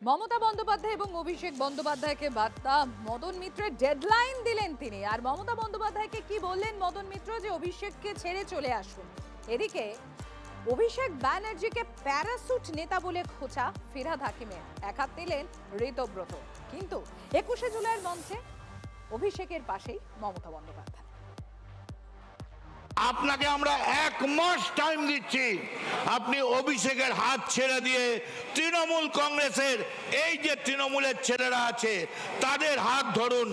মমতা বন্দ্যোপাধ্যায় এবং অভিষেক বন্দ্যোপাধ্যায়কে বার্তা, মদন মিত্রের ডেডলাইন দিলেন তিনি। আর মমতা বন্দ্যোপাধ্যায়কে কি বললেন মদন মিত্র, যে অভিষেককে ছেড়ে চলে আসুন। এদিকে অভিষেক ব্যানার্জিকে প্যারাসুট নেতা বলে খোঁচা ফিরহাদ হাকিমের, এক হাত দিলেন ঋতব্রত। কিন্তু 21শে জুলাইয়ের মঞ্চে অভিষেকের পাশেই মমতা বন্দ্যোপাধ্যায়। আপনাকে আমরা 1 মাস টাইম দিচ্ছি, আপনি অভিষেকের হাত ছেড়ে দিয়ে তৃণমূল কংগ্রেসের এই যে তৃণমূলের ছেলেরা আছে তাদের হাত ধরুন।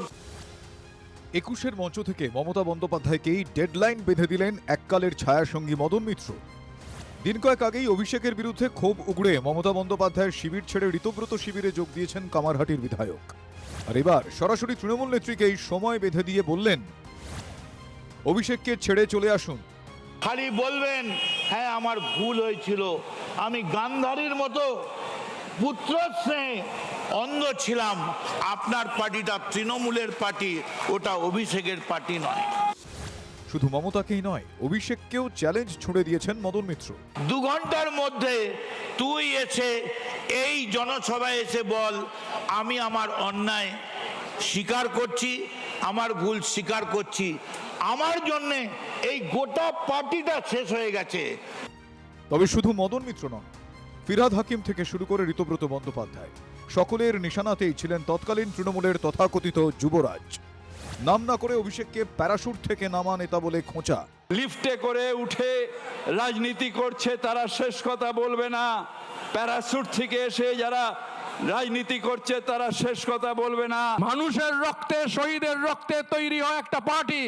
21-এর মঞ্চ থেকে মমতা বন্দ্যোপাধ্যায়কেই ডেডলাইন বেঁধে দিলেন এককালের ছায়াসঙ্গী মদন মিত্র। দিন কয়েক আগেই অভিষেকের বিরুদ্ধে ক্ষোভ উগড়ে মমতা বন্দ্যোপাধ্যায়ের শিবির ছেড়ে ঋতব্রত শিবিরে যোগ দিয়েছেন কামারহাটির বিধায়ক। আর এবার সরাসরি তৃণমূল নেত্রীকেই সময় বেঁধে দিয়ে বললেন, অভিষেককে ছেড়ে চলে আসুন। খালি বলবেন হ্যাঁ আমার ভুল হয়েছিল, আমি গান্ধারীর মতো পুত্র স্নেহে অন্ধ ছিলাম। আপনার পার্টিটা তৃণমূলের পার্টি, ওটা অভিষেকের পার্টি নয়। শুধু মমতাকেই নয়, অভিষেককেও চ্যালেঞ্জ ছুড়ে দিয়েছেন মদন মিত্র। 2 ঘন্টার মধ্যে তুই এসে এই জনসভায় এসে বল আমি আমার অন্যায় স্বীকার করছি, আমার ভুল স্বীকার করছি। আমার জন্যে এই গোটা পার্টিটা শেষ হয়ে গেছে। তবে শুধু মদন মিত্র নন, ফিরহাদ হাকিম থেকে শুরু করে ঋতব্রত বন্দ্যোপাধ্যায় সকলের নিশানাতেই ছিলেন তৎকালীন তৃণমূলের তথাকথিত যুবরাজ। নাম না করে অভিষেককে প্যারাশুট থেকে নামা নেতা বলে খোঁচা। লিফটে করে উঠে রাজনীতি করছে তারা শেষ কথা বলবে না, প্যারাশুট থেকে এসে যারা রাজনীতি করছে তারা শেষ কথা বলবে না। মানুষের রক্তে, শহীদের রক্তে তৈরি হয় একটা পার্টি,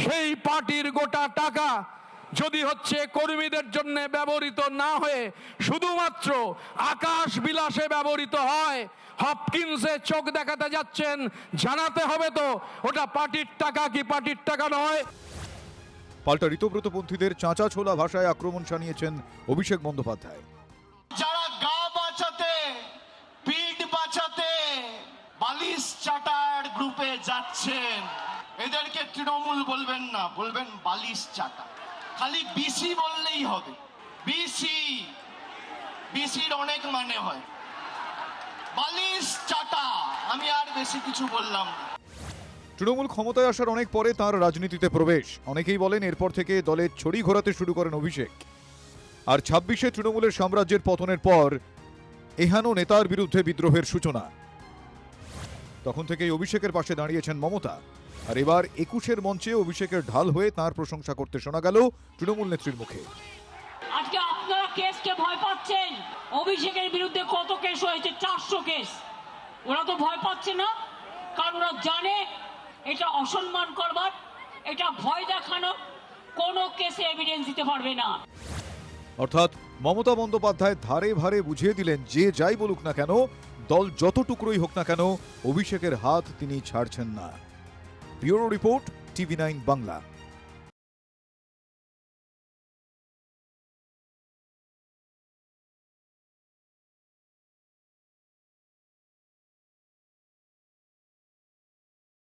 সেই পার্টির গোটা টাকা যদি হচ্ছে কর্মীদের জন্য ব্যবহৃত না হয়ে শুধুমাত্র আকাশ বিলাসে ব্যবহৃত হয়, হপকিন্সে চোখ দেখাতে যাচ্ছেন, জানাতে হবে তো ওটা পার্টির টাকা কি পার্টির টাকা নয়। পাল্টা ঋতব্রতপন্থীদের চাঁচা ছোলা ভাষায় আক্রমণ শানিয়েছেন অভিষেক বন্দ্যোপাধ্যায়। যারা গা বাঁচাতে, পিঠ বাঁচাতে বালিশ চাটার গ্রুপে যাচ্ছেন, এদেরকে তৃণমূল বলবেন না, বলবেন বালিশ চাটা। খালি বিসি বললেই হবে। বিসির অনেক মানে হয়, বালিশ চাটা। আমি আর বেশি কিছু বললাম না। তৃণমূল ক্ষমতায় আসার অনেক পরে তার রাজনীতিতে প্রবেশ। অনেকেই বলেন এরপর থেকে দলে ছড়ি ঘোরাতে শুরু করেন অভিষেক। আর 26-এ তৃণমূলের সাম্রাজ্যের পতনের পর এহেন নেতার বিরুদ্ধে বিদ্রোহের সূচনা। তখন থেকেই অভিষেকের পাশে দাঁড়িয়েছেন মমতা। আর এবার 21-এর মঞ্চে অভিষেকের ঢাল হয়ে তার প্রশংসা করতে শোনা গেল তৃণমূল নেত্রীর মুখে। আজকে আপনারা কেসকে ভয় পাচ্ছেন। অভিষেকের বিরুদ্ধে কত কেস হয়েছে? 400 কেস। ওরা তো ভয় পাচ্ছে না, কারণ ওরা জানে এটা অসম্মান করবার, এটা ভয় দেখানো, কোনো কেসে এভিডেন্স দিতে পারবে না। অর্থাৎ মমতা বন্দ্যোপাধ্যায় ধারে ভারে বুঝিয়ে দিলেন, যে যাই বলুক না কেন, দল যত টুকরোই হোক না কেন, অভিষেকের হাত তিনি ছাড়ছেন না। Bureau report, TV9 Bangla.